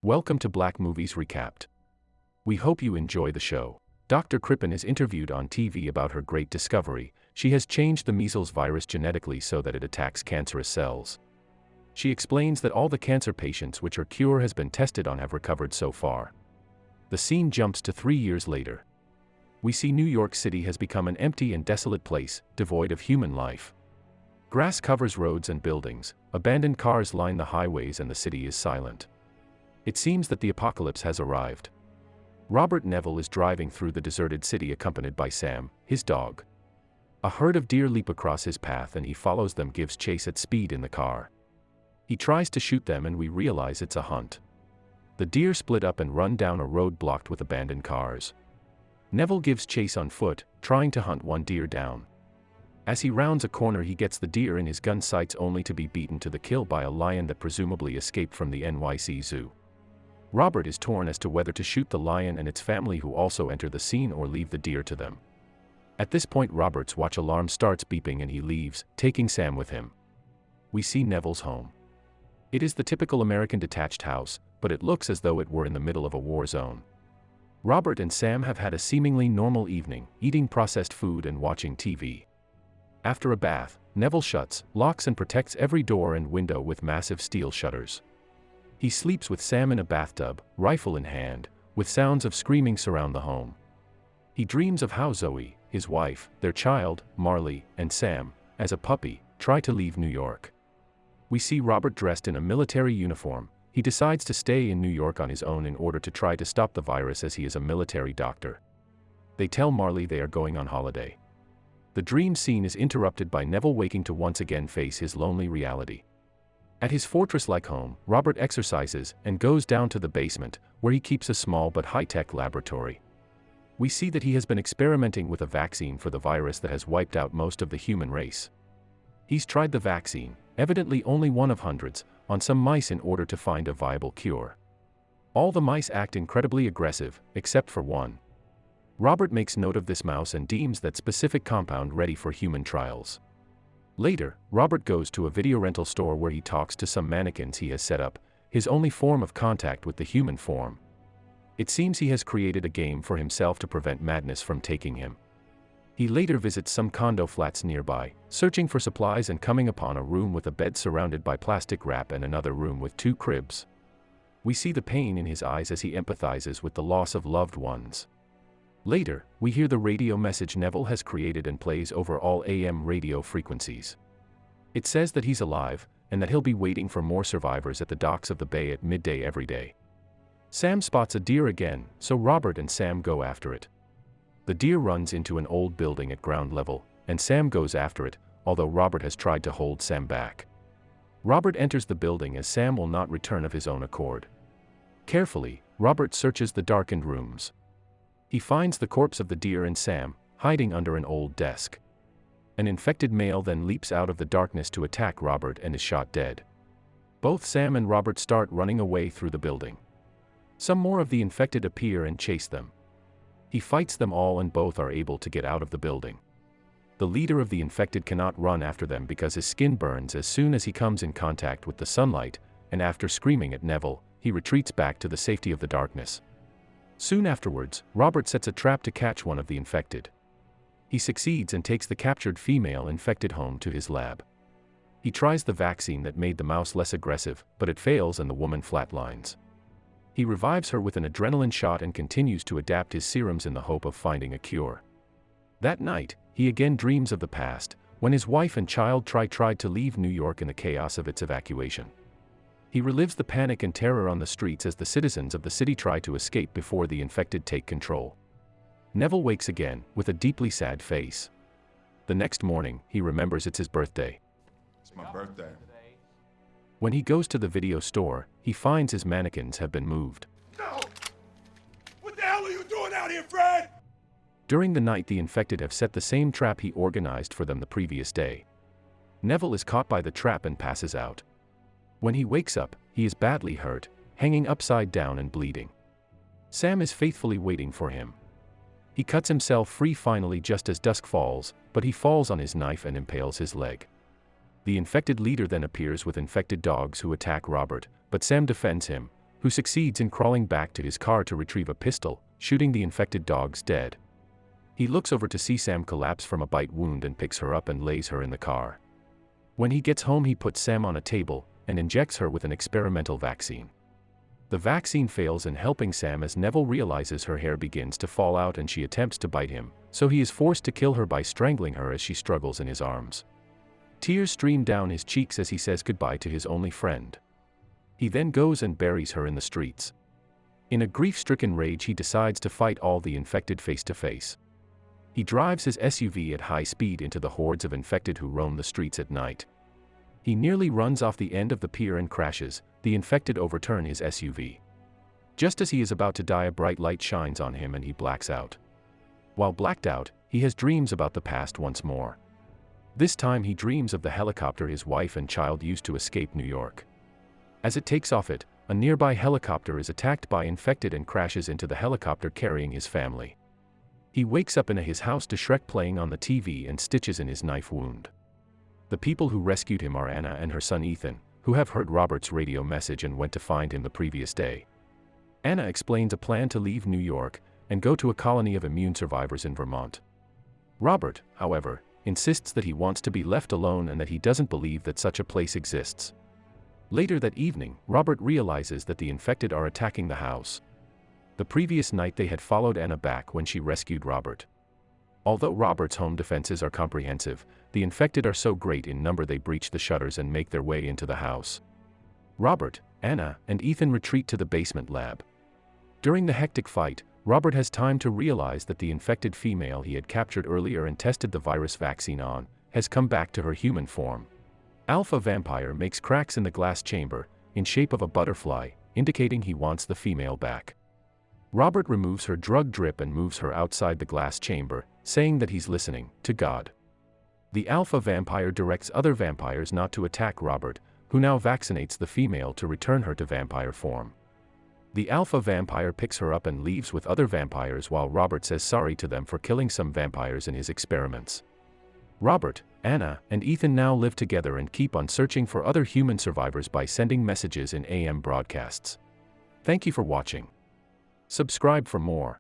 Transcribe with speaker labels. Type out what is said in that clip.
Speaker 1: Welcome to Black Movies Recapped. We hope you enjoy the show. Dr. Crippen is interviewed on TV about her great discovery. She has changed the measles virus genetically so that it attacks cancerous cells. She explains that all the cancer patients which her cure has been tested on have recovered so far. The scene jumps to 3 years later. We see New York City has become an empty and desolate place, devoid of human life. Grass covers roads and buildings, abandoned cars line the highways, and the city is silent. It seems that the apocalypse has arrived. Robert Neville is driving through the deserted city accompanied by Sam, his dog. A herd of deer leap across his path and he follows them, gives chase at speed in the car. He tries to shoot them and we realize it's a hunt. The deer split up and run down a road blocked with abandoned cars. Neville gives chase on foot, trying to hunt one deer down. As he rounds a corner he gets the deer in his gun sights only to be beaten to the kill by a lion that presumably escaped from the NYC Zoo. Robert is torn as to whether to shoot the lion and its family, who also enter the scene, or leave the deer to them. At this point Robert's watch alarm starts beeping and he leaves, taking Sam with him. We see Neville's home. It is the typical American detached house, but it looks as though it were in the middle of a war zone. Robert and Sam have had a seemingly normal evening, eating processed food and watching TV. After a bath, Neville shuts, locks and protects every door and window with massive steel shutters. He sleeps with Sam in a bathtub, rifle in hand, with sounds of screaming surround the home. He dreams of how Zoe, his wife, their child, Marley, and Sam, as a puppy, try to leave New York. We see Robert dressed in a military uniform. He decides to stay in New York on his own in order to try to stop the virus, as he is a military doctor. They tell Marley they are going on holiday. The dream scene is interrupted by Neville waking to once again face his lonely reality. At his fortress-like home, Robert exercises and goes down to the basement, where he keeps a small but high-tech laboratory. We see that he has been experimenting with a vaccine for the virus that has wiped out most of the human race. He's tried the vaccine, evidently only one of hundreds, on some mice in order to find a viable cure. All the mice act incredibly aggressive, except for one. Robert makes note of this mouse and deems that specific compound ready for human trials. Later, Robert goes to a video rental store where he talks to some mannequins he has set up, his only form of contact with the human form. It seems he has created a game for himself to prevent madness from taking him. He later visits some condo flats nearby, searching for supplies and coming upon a room with a bed surrounded by plastic wrap and another room with 2 cribs. We see the pain in his eyes as he empathizes with the loss of loved ones. Later, we hear the radio message Neville has created and plays over all AM radio frequencies. It says that he's alive, and that he'll be waiting for more survivors at the docks of the bay at midday every day. Sam spots a deer again, so Robert and Sam go after it. The deer runs into an old building at ground level, and Sam goes after it, although Robert has tried to hold Sam back. Robert enters the building as Sam will not return of his own accord. Carefully, Robert searches the darkened rooms. He finds the corpse of the deer and Sam, hiding under an old desk. An infected male then leaps out of the darkness to attack Robert and is shot dead. Both Sam and Robert start running away through the building. Some more of the infected appear and chase them. He fights them all and both are able to get out of the building. The leader of the infected cannot run after them because his skin burns as soon as he comes in contact with the sunlight, and after screaming at Neville, he retreats back to the safety of the darkness. Soon afterwards, Robert sets a trap to catch one of the infected. He succeeds and takes the captured female infected home to his lab. He tries the vaccine that made the mouse less aggressive, but it fails and the woman flatlines. He revives her with an adrenaline shot and continues to adapt his serums in the hope of finding a cure. That night, he again dreams of the past, when his wife and child tried to leave New York in the chaos of its evacuation. He relives the panic and terror on the streets as the citizens of the city try to escape before the infected take control. Neville wakes again, with a deeply sad face. The next morning, he remembers it's his birthday.
Speaker 2: It's my birthday.
Speaker 1: When he goes to the video store, he finds his mannequins have been moved.
Speaker 2: No! What the hell are you doing out here, Fred?
Speaker 1: During the night, the infected have set the same trap he organized for them the previous day. Neville is caught by the trap and passes out. When he wakes up, he is badly hurt, hanging upside down and bleeding. Sam is faithfully waiting for him. He cuts himself free finally just as dusk falls, but he falls on his knife and impales his leg. The infected leader then appears with infected dogs who attack Robert, but Sam defends him, who succeeds in crawling back to his car to retrieve a pistol, shooting the infected dogs dead. He looks over to see Sam collapse from a bite wound and picks her up and lays her in the car. When he gets home, he puts Sam on a table and injects her with an experimental vaccine. The vaccine fails in helping Sam as Neville realizes her hair begins to fall out and she attempts to bite him, so he is forced to kill her by strangling her as she struggles in his arms. Tears stream down his cheeks as he says goodbye to his only friend. He then goes and buries her in the streets. In a grief-stricken rage, he decides to fight all the infected face to face. He drives his SUV at high speed into the hordes of infected who roam the streets at night. He nearly runs off the end of the pier and crashes. The infected overturn his SUV. Just as he is about to die, a bright light shines on him and he blacks out. While blacked out, he has dreams about the past once more. This time he dreams of the helicopter his wife and child used to escape New York. As it takes off, a nearby helicopter is attacked by infected and crashes into the helicopter carrying his family. He wakes up in his house to Shrek playing on the TV and stitches in his knife wound. The people who rescued him are Anna and her son Ethan, who have heard Robert's radio message and went to find him the previous day. Anna explains a plan to leave New York and go to a colony of immune survivors in Vermont. Robert, however, insists that he wants to be left alone and that he doesn't believe that such a place exists. Later that evening, Robert realizes that the infected are attacking the house. The previous night they had followed Anna back when she rescued Robert. Although Robert's home defenses are comprehensive, the infected are so great in number they breach the shutters and make their way into the house. Robert, Anna, and Ethan retreat to the basement lab. During the hectic fight, Robert has time to realize that the infected female he had captured earlier and tested the virus vaccine on has come back to her human form. Alpha Vampire makes cracks in the glass chamber, in shape of a butterfly, indicating he wants the female back. Robert removes her drug drip and moves her outside the glass chamber, saying that he's listening to God. The Alpha Vampire directs other vampires not to attack Robert, who now vaccinates the female to return her to vampire form. The Alpha Vampire picks her up and leaves with other vampires while Robert says sorry to them for killing some vampires in his experiments. Robert, Anna, and Ethan now live together and keep on searching for other human survivors by sending messages in AM broadcasts. Thank you for watching. Subscribe for more.